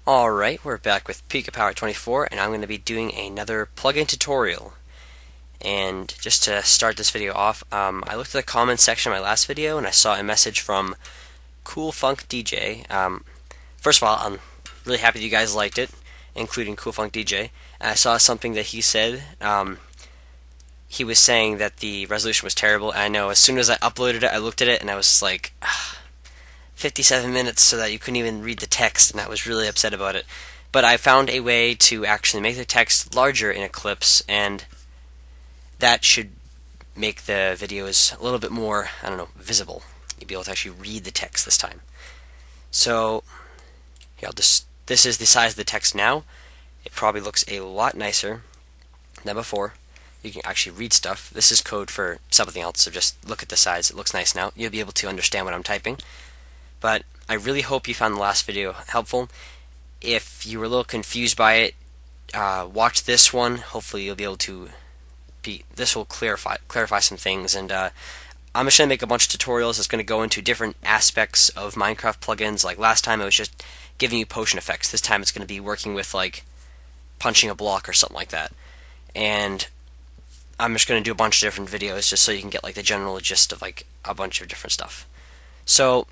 Alright, we're back with Bukkit Power 24, and I'm going to be doing another plugin tutorial. And just to start this video off, I looked at the comments section of my last video, and I saw a message from Cool Funk DJ. First of all, I'm really happy that you guys liked it, including Cool Funk DJ. And I saw something that he said. He was saying that the resolution was terrible, and I know as soon as I uploaded it, I looked at it, and I was like, 57 minutes so that you couldn't even read the text, and I was really upset about it. But I found a way to actually make the text larger in Eclipse, and that should make the videos a little bit more, I don't know, visible. You'll be able to actually read the text this time. So, here, this is the size of the text now. It probably looks a lot nicer than before. You can actually read stuff. This is code for something else, so just look at the size. It looks nice now. You'll be able to understand what I'm typing. But I really hope you found the last video helpful. If you were a little confused by it, watch this one. Hopefully you'll be able to this will clarify some things. And I'm just going to make a bunch of tutorials that's going to go into different aspects of Minecraft plugins. Like last time it was just giving you potion effects. This time it's going to be working with like punching a block or something like that. And I'm just going to do a bunch of different videos just so you can get like the general gist of like a bunch of different stuff. So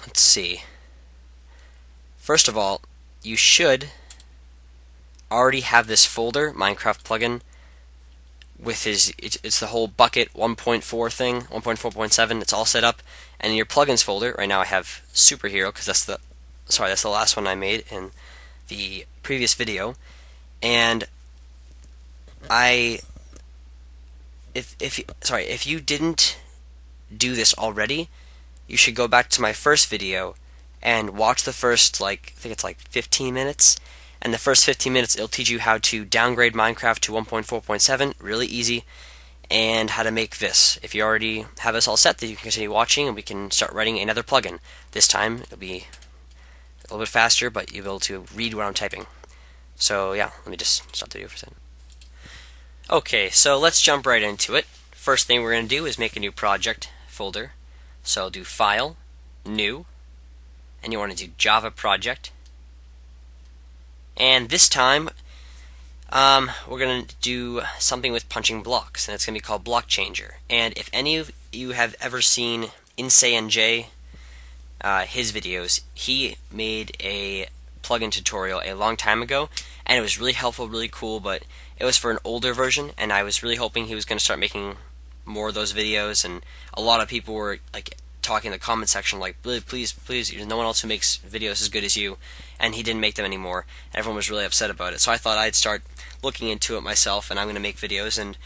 let's see. First of all, you should already have this folder, Minecraft plugin, with it's the whole Bukkit 1.4 thing, 1.4.7. It's all set up, and in your plugins folder, right now I have Superhero because that's the last one I made in the previous video, and if you didn't do this already, you should go back to my first video and watch the first, I think it's like 15 minutes. And the first 15 minutes, it'll teach you how to downgrade Minecraft to 1.4.7, really easy, and how to make this. If you already have this all set, then you can continue watching, and we can start writing another plugin. This time, it'll be a little bit faster, but you'll be able to read what I'm typing. So yeah, let me just stop the video for a second. Okay, so let's jump right into it. First thing we're going to do is make a new project folder. So I'll do File, New, and you want to do Java Project. And this time, we're going to do something with punching blocks, and it's going to be called Block Changer. And if any of you have ever seen InSayNJ, his videos, he made a plugin tutorial a long time ago, and it was really helpful, really cool, but it was for an older version, and I was really hoping he was going to start making more of those videos, and a lot of people were like talking in the comment section like, please, there's no one else who makes videos as good as you, and he didn't make them anymore. Everyone was really upset about it, so I thought I'd start looking into it myself, and I'm going to make videos. And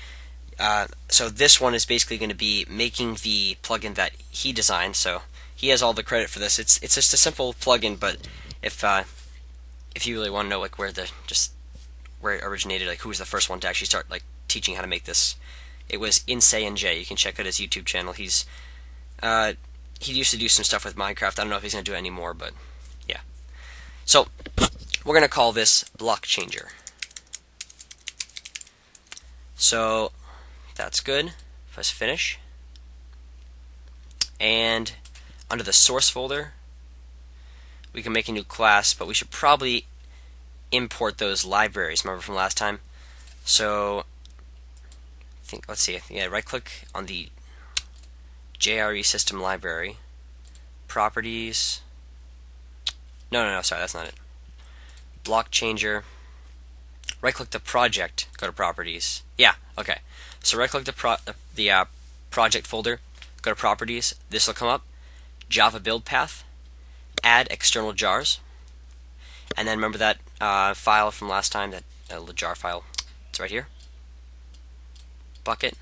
so this one is basically going to be making the plugin that he designed, so he has all the credit for this. It's just a simple plugin, but if you really want to know like where it originated, like who was the first one to actually start like teaching how to make this, it was InSayNJ. You can check out his YouTube channel. He used to do some stuff with Minecraft. I don't know if he's going to do it anymore, but yeah. So we're going to call this Block Changer. So that's good. Press Finish. And under the source folder, we can make a new class, but we should probably import those libraries, remember from last time? So let's see, yeah, right click on the JRE system library, properties, no, sorry, that's not it. Block Changer, right click the project, go to properties. Yeah, okay. So right click the project folder, go to properties, this will come up, Java build path, add external jars, and then remember that file from last time, that little jar file, it's right here, Bukkit.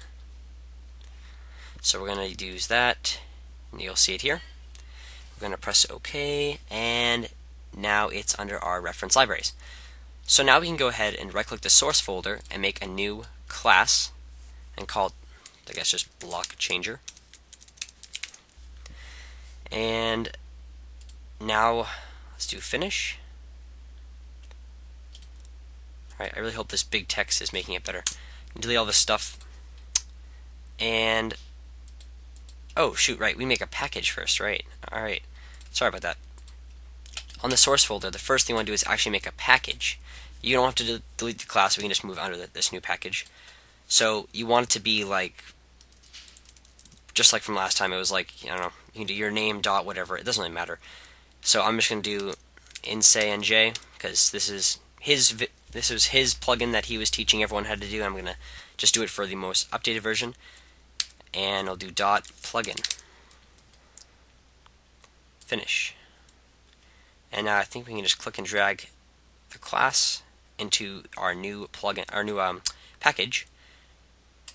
So we're going to use that, and you'll see it here. We're going to press OK, and now it's under our reference libraries. So now we can go ahead and right-click the source folder and make a new class, and call it, I guess, just Block Changer. And now let's do Finish. Alright, I really hope this big text is making it better. Delete all this stuff. And oh shoot, right, we make a package first, right? Alright, sorry about that. on the source folder, the first thing you want to do is actually make a package. You don't have to delete the class, we can just move under this new package. So you want it to be like, just like from last time, it was like, I don't know, you can do your name dot whatever, it doesn't really matter. So I'm just going to do insay because this is his plugin that he was teaching everyone how to do. I'm going to just do it for the most updated version, and I'll do dot plugin finish. And now I think we can just click and drag the class into our new plugin, our new package.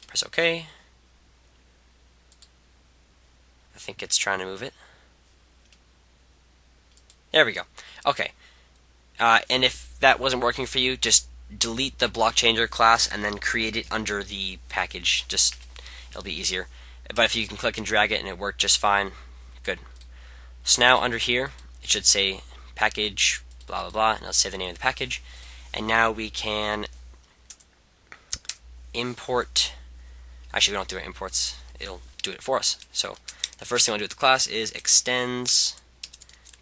Press OK. I think it's trying to move it. There we go. Okay. And if that wasn't working for you, just delete the block changer class and then create it under the package. Just it'll be easier. But if you can click and drag it and it worked just fine, good. So now under here, it should say package blah blah blah, and it'll say the name of the package. And now we can import. Actually, we don't do it imports. It'll do it for us. So the first thing I'll do with the class is extends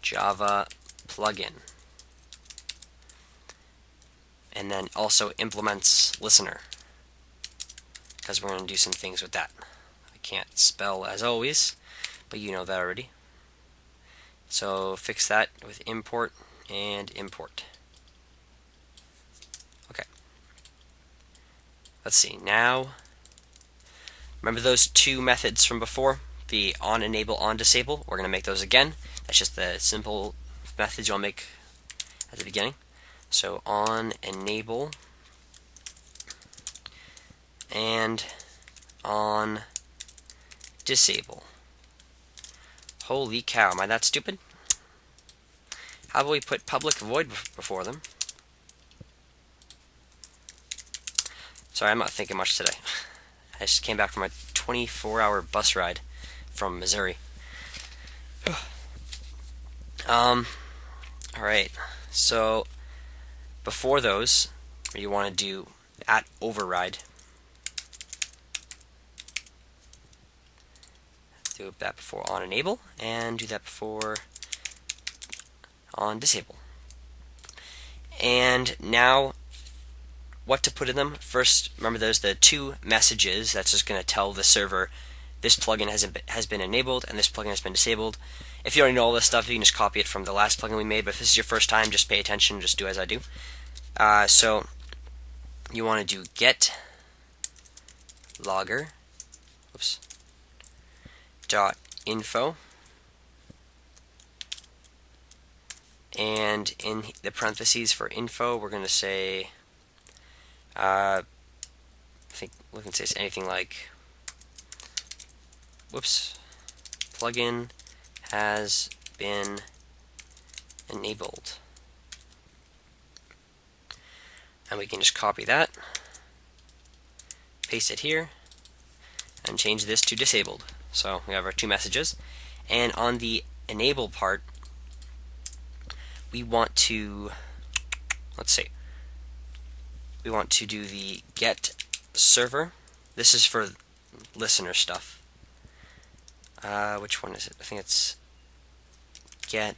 Java plugin, and then also implements listener, because we're going to do some things with that. I can't spell as always, but you know that already. So fix that with import and import. Okay. Let's see. Now, remember those two methods from before? The on enable, on disable? We're going to make those again. That's just the simple methods you'll make at the beginning. So on enable and on disable. Holy cow, am I that stupid? How about we put public void before them? Sorry, I'm not thinking much today. I just came back from a 24-hour bus ride from Missouri. Alright, so before those, you want to do at override. Do that before on enable, and do that before on disable. And now, what to put in them? First, remember there's the two messages that's just going to tell the server this plugin has been enabled and this plugin has been disabled. If you already know all this stuff, you can just copy it from the last plugin we made, but if this is your first time, just pay attention, just do as I do. So you want to do get logger dot info, and in the parentheses for info we're going to say I think we can say anything like plugin has been enabled, and we can just copy that, paste it here, and change this to disabled. So we have our two messages, and on the enable part we want to, we want to do the get server. This is for listener stuff. Which one is it? I think it's get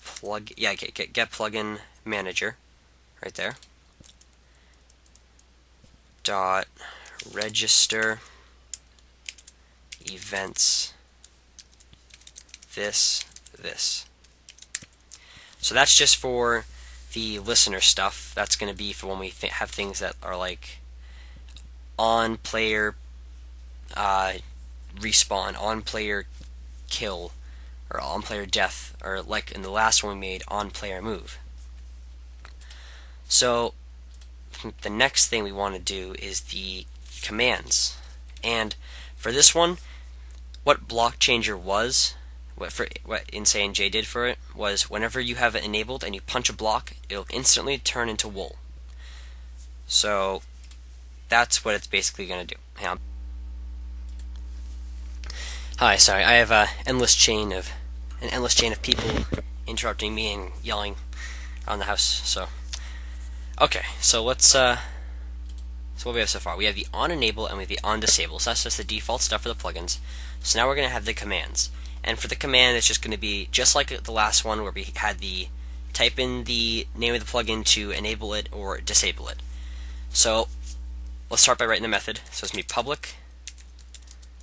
plugin manager right there. Dot register events this. So that's just for the listener stuff. That's going to be for when we have things that are like on player respawn, on player kill, or on player death, or like in the last one we made, on player move. So the next thing we want to do is the commands, and for this one, what block changer was, what Insane J did for it, was whenever you have it enabled and you punch a block, it'll instantly turn into wool. So that's what it's basically going to do. Hi, sorry, I have an endless chain of people interrupting me and yelling around the house. So, okay, so let's. So what we have so far, we have the on enable and we have the on disable. So that's just the default stuff for the plugins. So now we're going to have the commands, And for the command, it's just going to be just like the last one where we had the type in the name of the plugin to enable it or disable it. So let's start by writing the method. So it's going to be public.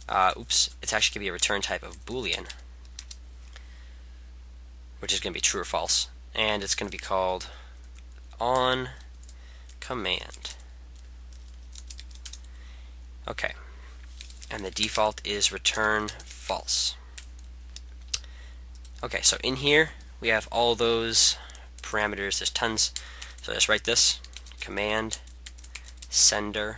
It's actually going to be a return type of Boolean, which is going to be true or false. And it's going to be called on command. Okay. And the default is return false. Okay, so in here we have all those parameters. There's tons. So just write this: command sender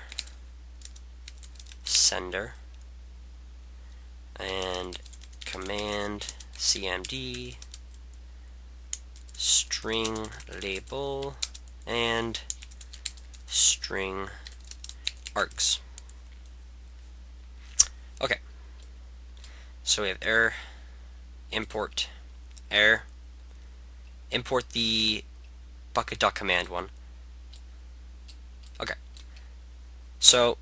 and command cmd string label and string args. Okay, so we have error, import the bukkit.command one. Okay, so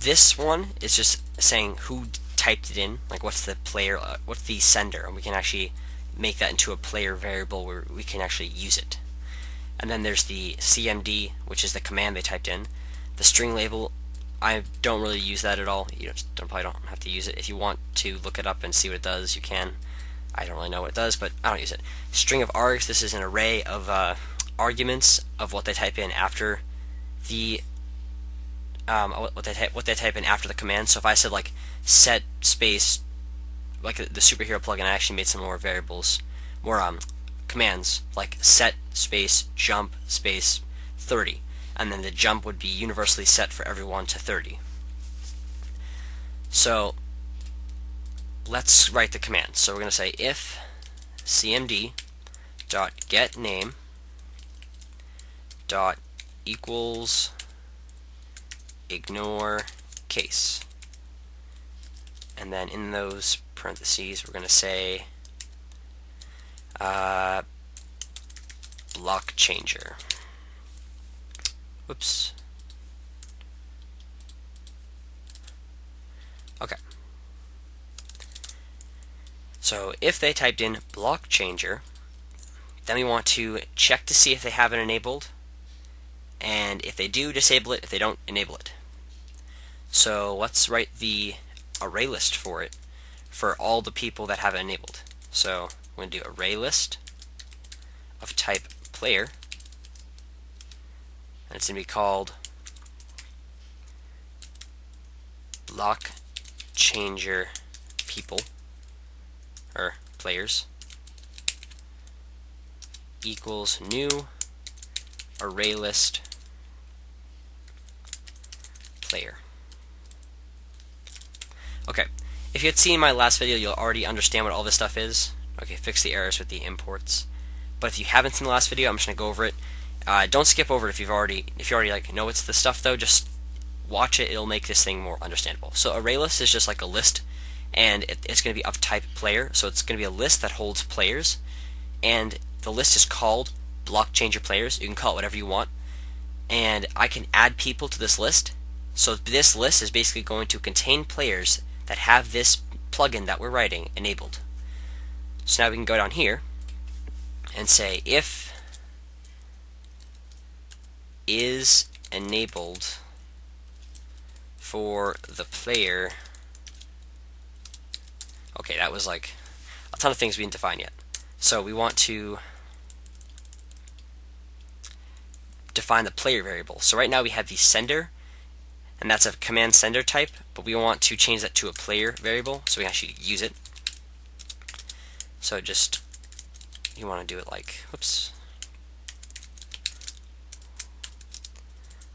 this one is just saying who typed it in, like what's the player, what's the sender, and we can actually make that into a player variable where we can actually use it. And then there's the cmd, which is the command they typed in. The string label, I don't really use that at all. You probably don't have to use it. If you want to look it up and see what it does, you can. I don't really know what it does, but I don't use it. String of args, this is an array of arguments of what they type in after the what they type in after the command. So if I said like set space, like the superhero plugin, I actually made some more variables, more commands like set space jump space 30. And then the jump would be universally set for everyone to 30. So let's write the command. So we're going to say if cmd dot get name dot equals ignore case, and then in those parentheses we're going to say block changer. Whoops. Okay. So if they typed in block changer, then we want to check to see if they have it enabled, and if they do, disable it. If they don't, enable it. So let's write the array list for it for all the people that have it enabled. So we're going to do array list of type player. And it's going to be called block changer people or players equals new array list player. Okay, if you had seen my last video, you'll already understand what all this stuff is. Okay, fix the errors with the imports. But if you haven't seen the last video, I'm just going to go over it. Don't skip over it if you already like know it's the stuff though. Just watch it; it'll make this thing more understandable. So array list is just like a list, and it's going to be of type player. So it's going to be a list that holds players, and the list is called block changer players. You can call it whatever you want, and I can add people to this list. So this list is basically going to contain players that have this plugin that we're writing enabled. So now we can go down here and say if is enabled for the player. Okay, that was like a ton of things we didn't define yet. So we want to define the player variable. So right now we have the sender, and that's a command sender type, but we want to change that to a player variable so we can actually use it. So just, you want to do it like, whoops.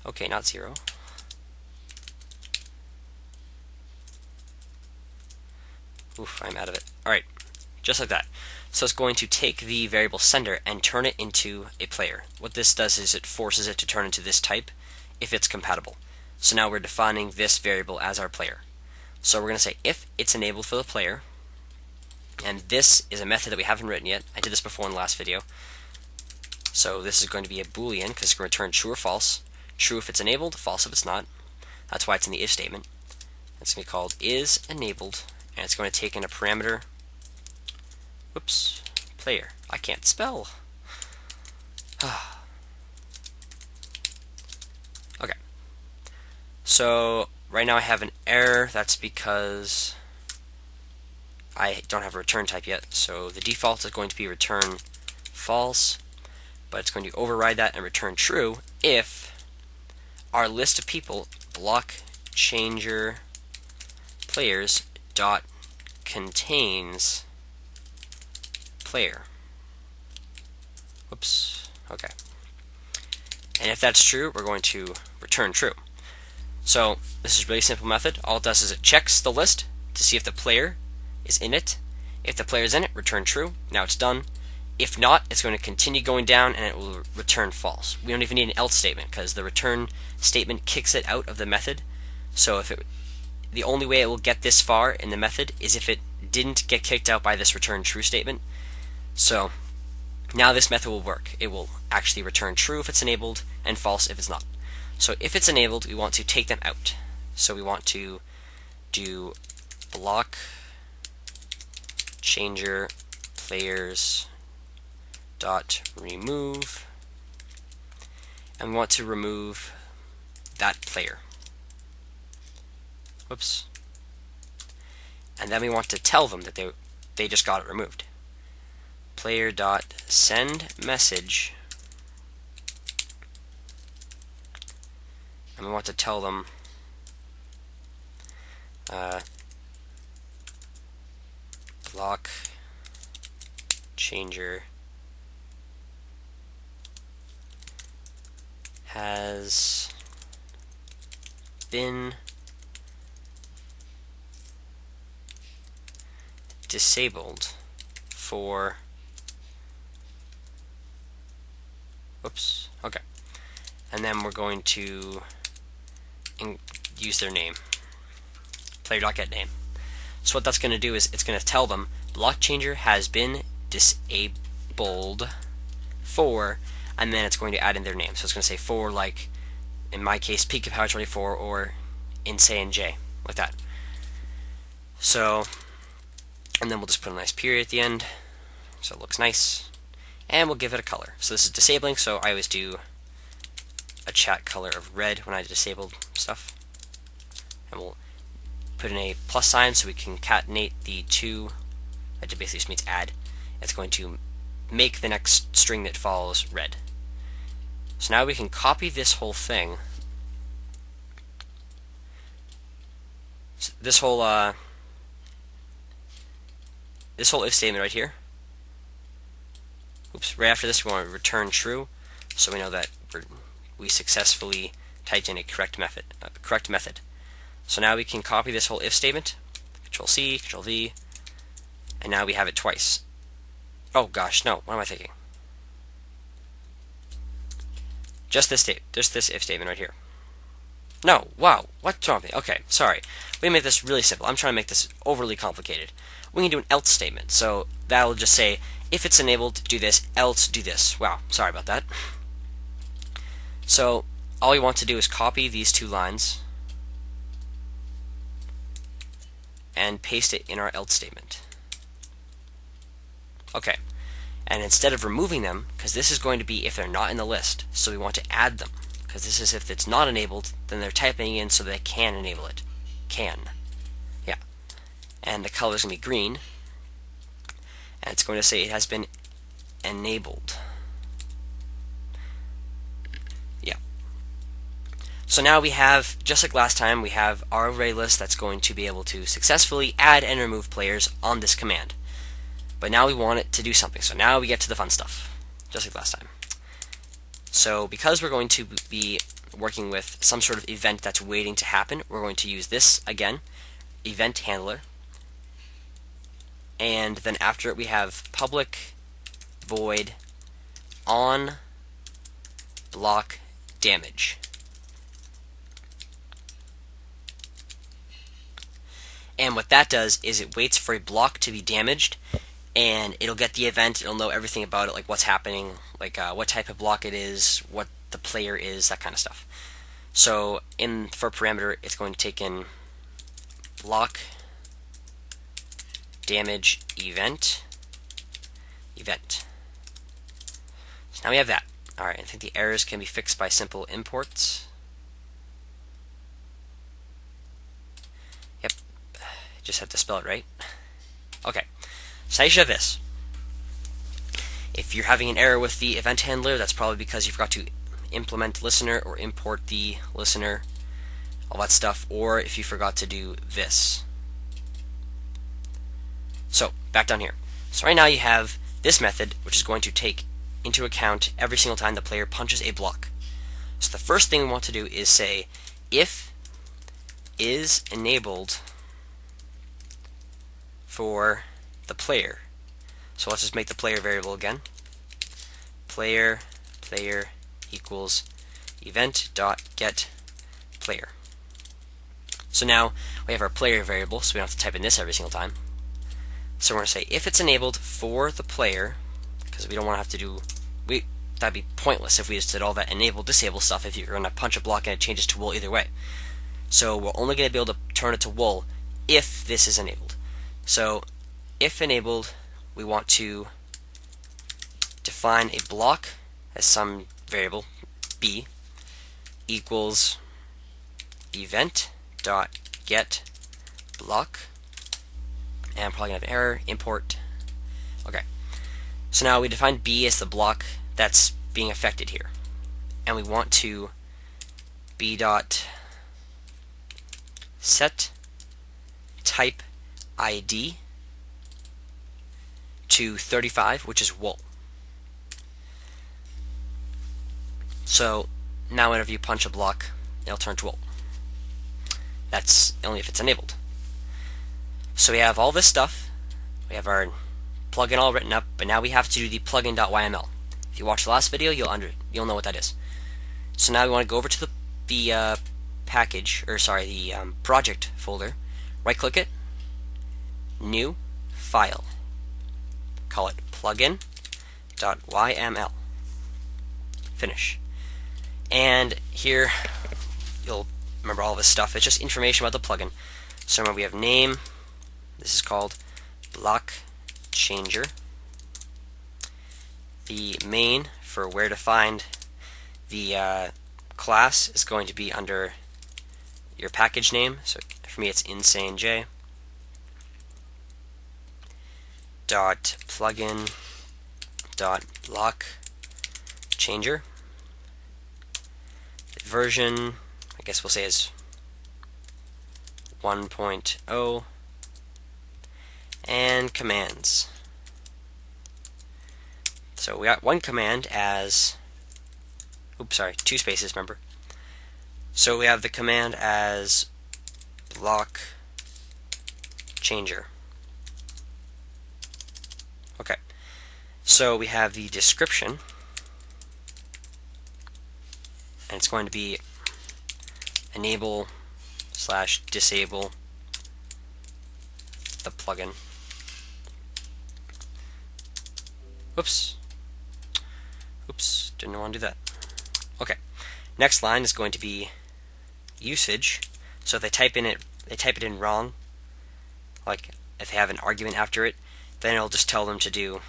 Okay, not 0. Oof, I'm out of it. Alright, just like that. So it's going to take the variable sender and turn it into a player. What this does is it forces it to turn into this type if it's compatible. So now we're defining this variable as our player. So we're going to say if it's enabled for the player, and this is a method that we haven't written yet. I did this before in the last video. So this is going to be a Boolean because it's going to return true or false. True if it's enabled, false if it's not. That's why it's in the if statement. It's going to be called isEnabled, and it's going to take in a parameter. Whoops, player. I can't spell. Okay. So right now I have an error. That's because I don't have a return type yet. So the default is going to be return false, but it's going to override that and return true if our list of people block changer players dot contains player. Whoops. Okay. And if that's true, we're going to return true. So this is a really simple method. All it does is it checks the list to see if the player is in it. If the player is in it, return true. Now it's done. If not, it's going to continue going down and it will return false. We don't even need an else statement because the return statement kicks it out of the method. So the only way it will get this far in the method is if it didn't get kicked out by this return true statement. So now this method will work. It will actually return true if it's enabled and false if it's not. So if it's enabled, we want to take them out. So we want to do block changer players dot remove, and we want to remove that player. Whoops. And then we want to tell them that they just got it removed. Player dot send message, and we want to tell them block changer has been disabled for, whoops, okay. And then we're going to use their name, player.getName. So what that's going to do is it's going to tell them block changer has been disabled for, and then it's going to add in their name. So it's going to say for, like in my case, PeekAPower24 or Insane J, like that. So, and then we'll just put a nice period at the end so it looks nice, and we'll give it a color. So this is disabling, so I always do a chat color of red when I disabled stuff, and we'll put in a plus sign so we can concatenate the two. That basically just means add. It's going to make the next string that follows red. So now we can copy this whole thing. So this whole if statement right here. Oops! Right after this, we want to return true, so we know that we successfully typed in a correct method. So now we can copy this whole if statement. Control C, Control V, and now we have it twice. Oh gosh, no! What am I thinking? Just this if statement right here. No, wow, what's wrong with me? Okay, sorry. We make this really simple. I'm trying to make this overly complicated. We can do an else statement. So that'll just say, if it's enabled, do this, else do this. Wow, sorry about that. So all we want to do is copy these two lines and paste it in our else statement. Okay. And instead of removing them, because this is going to be if they're not in the list, so we want to add them, because this is if it's not enabled, then they're typing in so they can enable it. Can. Yeah. And the color is going to be green, and it's going to say it has been enabled. Yeah. So now we have, just like last time, we have our array list that's going to be able to successfully add and remove players on this command. But now we want it to do something, so now we get to the fun stuff, just like last time. So because we're going to be working with some sort of event that's waiting to happen, we're going to use this again, event handler, and then after it we have public void on block damage. And what that does is it waits for a block to be damaged, and it'll get the event, it'll know everything about it, like what's happening, like what type of block it is, what the player is, that kind of stuff. So for parameter, it's going to take in block damage event. So now we have that. Alright, I think the errors can be fixed by simple imports. Yep, just have to spell it right. Okay, so now you should have this. If you're having an error with the event handler, that's probably because you forgot to implement listener or import the listener, all that stuff, or if you forgot to do this. So, back down here. So right now you have this method, which is going to take into account every single time the player punches a block. So the first thing we want to do is say if is enabled for the player. So let's just make the player variable again. Player equals event.get player. So now we have our player variable, so we don't have to type in this every single time. So we're going to say if it's enabled for the player, because we don't want to have to do, that'd be pointless if we just did all that enable disable stuff if you're going to punch a block and it changes to wool either way. So we're only going to be able to turn it to wool if this is enabled. So if enabled, we want to define a block as some variable b equals event.get block, and I'm probably going to have an error, import. Okay, so now we define b as the block that's being affected here, and we want to b dot set type ID to 35, which is wool. So now whenever you punch a block, it'll turn to wool. That's only if it's enabled. So we have all this stuff. We have our plugin all written up, but now we have to do the plugin.yml. If you watch the last video, you'll know what that is. So now we want to go over to the project folder, right-click it, new file, call it plugin.yml, finish. And here you'll remember all this stuff. It's just information about the plugin. So remember we have name. This is called block changer. The main for where to find the class is going to be under your package name. So for me it's insanej dot plugin dot block changer. The version, I guess we'll say, is 1.0, and commands. So we got one command as, two spaces, remember. So we have the command as block changer. Okay, so we have the description, and it's going to be enable / disable the plugin. Oops, didn't want to do that. Okay, next line is going to be usage. So if they type it in wrong, like if they have an argument after it, then it'll just tell them to do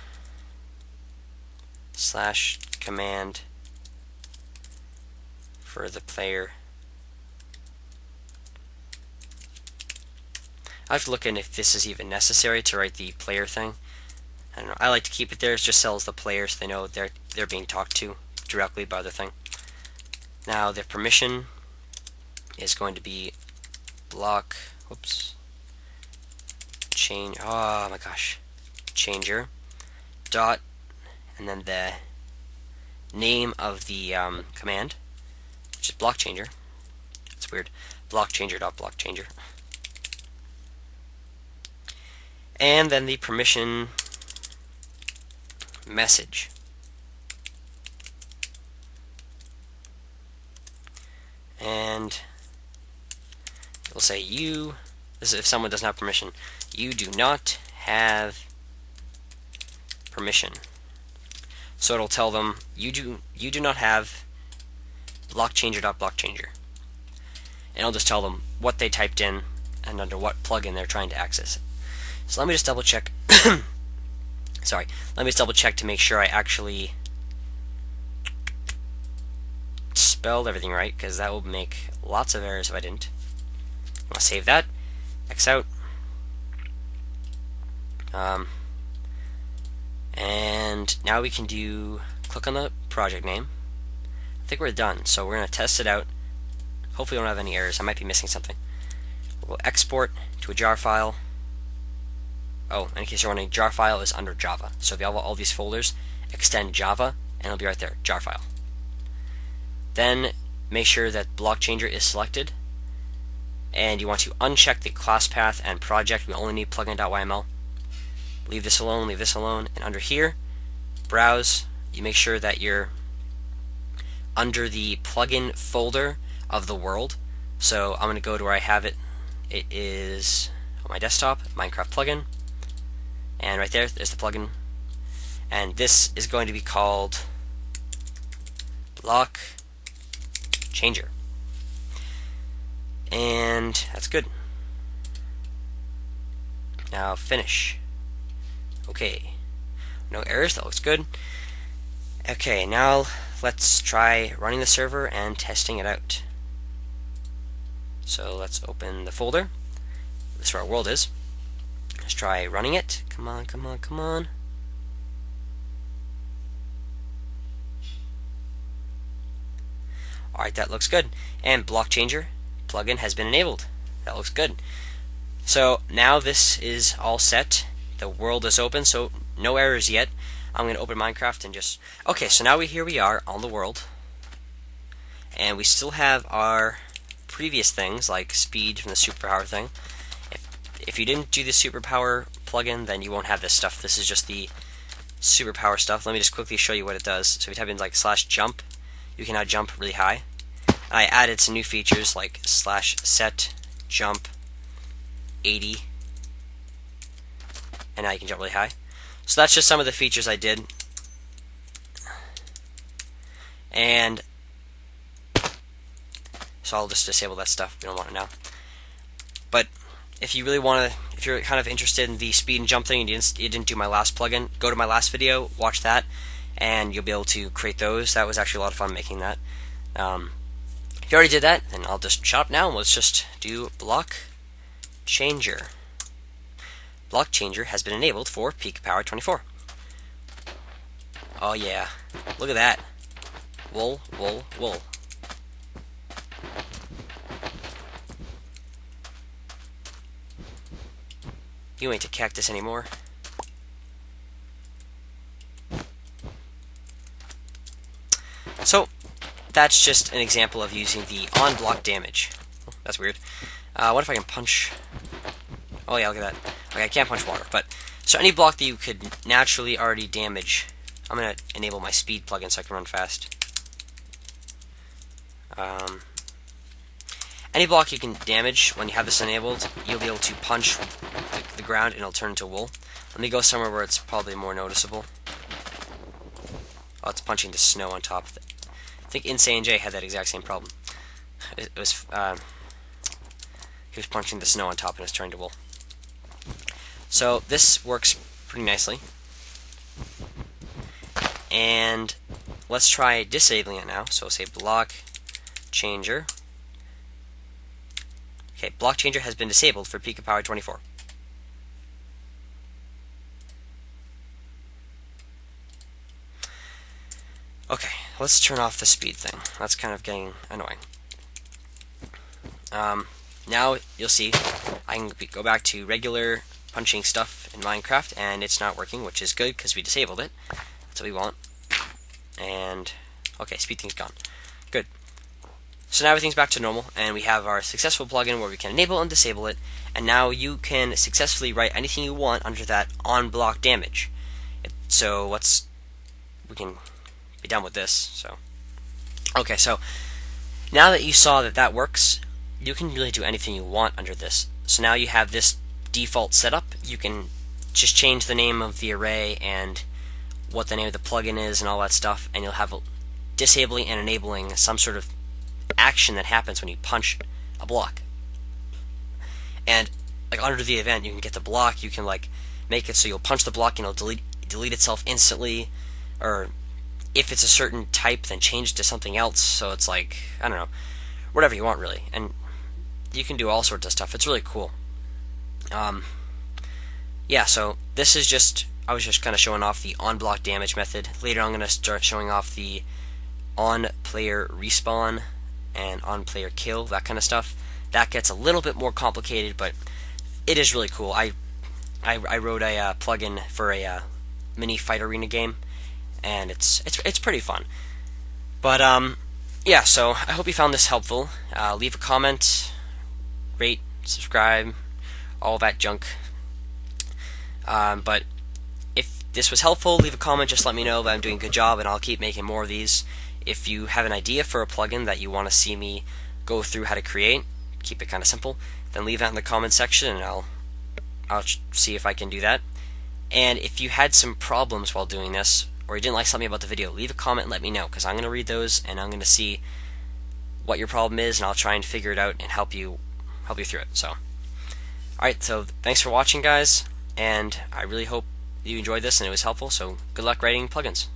/ command for the player. I have to look in if this is even necessary to write the player thing. I don't know. I like to keep it there. It just tells the players, they know they're being talked to directly by the thing. Now the permission is going to be block. Change. Oh my gosh. Changer. Dot, and then the name of the command, which is block changer. It's weird. Block changer dot block changer. And then the permission message. And it will say this is if someone doesn't have permission, you do not have permission. So it'll tell them you do not have block changer dot block changer. And I'll just tell them what they typed in and under what plugin they're trying to access it. So let me just double check. Sorry, let me just double check to make sure I actually spelled everything right, because that will make lots of errors if I didn't. I'll save that, X out, and now we can click on the project name. I think we're done, so we're going to test it out. Hopefully we don't have any errors. I might be missing something. We'll export to a jar file. Oh, in case you're wondering, jar file is under Java. So if you have all these folders, extend Java, and it'll be right there, jar file. Then make sure that block changer is selected, and you want to uncheck the class path and project. We only need plugin.yml. Leave this alone, and under here, browse. You make sure that you're under the plugin folder of the world. So I'm going to go to where I have it. It is on my desktop, Minecraft plugin, and right there's the plugin, and this is going to be called block changer, and that's good. Now finish. Okay, no errors, that looks good. Okay, now let's try running the server and testing it out. So let's open the folder. This is where our world is. Let's try running it. Come on, come on, come on. Alright, that looks good. And block changer plugin has been enabled. That looks good. So now this is all set. The world is open, so no errors yet. I'm going to open Minecraft and just... Okay, so now here we are on the world. And we still have our previous things, like speed from the superpower thing. If you didn't do the superpower plugin, then you won't have this stuff. This is just the superpower stuff. Let me just quickly show you what it does. So if you type in like /jump, you can now jump really high. I added some new features like /set jump 80, and now you can jump really high. So that's just some of the features I did. And so I'll just disable that stuff. We don't want it now. But if you really want to, if you're kind of interested in the speed and jump thing and you didn't do my last plugin, go to my last video, watch that, and you'll be able to create those. That was actually a lot of fun making that. If you already did that, then I'll just shut up now and let's just do block changer. Block changer has been enabled for Peak Power 24. Oh yeah, look at that. Wool, wool, wool. You ain't a cactus anymore. So, that's just an example of using the on-block damage. Oh, that's weird. What if I can punch... Oh yeah, look at that. Okay, I can't punch water, but... So any block that you could naturally already damage... I'm going to enable my speed plugin so I can run fast. Any block you can damage when you have this enabled, you'll be able to punch the ground and it'll turn into wool. Let me go somewhere where it's probably more noticeable. Oh, it's punching the snow on top of it. I think Insane J had that exact same problem. He was punching the snow on top and it was turning to wool. So this works pretty nicely. And let's try disabling it now. So we'll say block changer. Okay, block changer has been disabled for Peak Power 24. Okay, let's turn off the speed thing. That's kind of getting annoying. Now you'll see I can go back to regular punching stuff in Minecraft, and it's not working, which is good because we disabled it. That's what we want. And okay, speed thing's gone. Good. So now everything's back to normal, and we have our successful plugin where we can enable and disable it, and now you can successfully write anything you want under that on-block damage. So we can be done with this. So okay, so now that you saw that that works, you can really do anything you want under this. So now you have this default setup. You can just change the name of the array and what the name of the plugin is and all that stuff, and you'll have disabling and enabling some sort of action that happens when you punch a block. And like under the event, you can get the block. You can like make it so you'll punch the block and it'll delete itself instantly, or if it's a certain type, then change to something else. So it's like, I don't know, whatever you want really, and you can do all sorts of stuff. It's really cool. Yeah, so this is just, I was just kind of showing off the on block damage method. Later I'm going to start showing off the on player respawn and on player kill, that kind of stuff. That gets a little bit more complicated, but it is really cool. I wrote a plugin for a mini fight arena game, and it's pretty fun. But yeah, so I hope you found this helpful. Leave a comment, rate, subscribe, all that junk. But if this was helpful, leave a comment, just let me know that I'm doing a good job, and I'll keep making more of these. If you have an idea for a plugin that you want to see me go through how to create, keep it kind of simple, then leave that in the comment section, and I'll see if I can do that. And if you had some problems while doing this, or you didn't like something about the video, leave a comment and let me know, because I'm going to read those, and I'm going to see what your problem is, and I'll try and figure it out and help you through it. So, alright, so thanks for watching, guys, and I really hope you enjoyed this and it was helpful, so good luck writing plugins.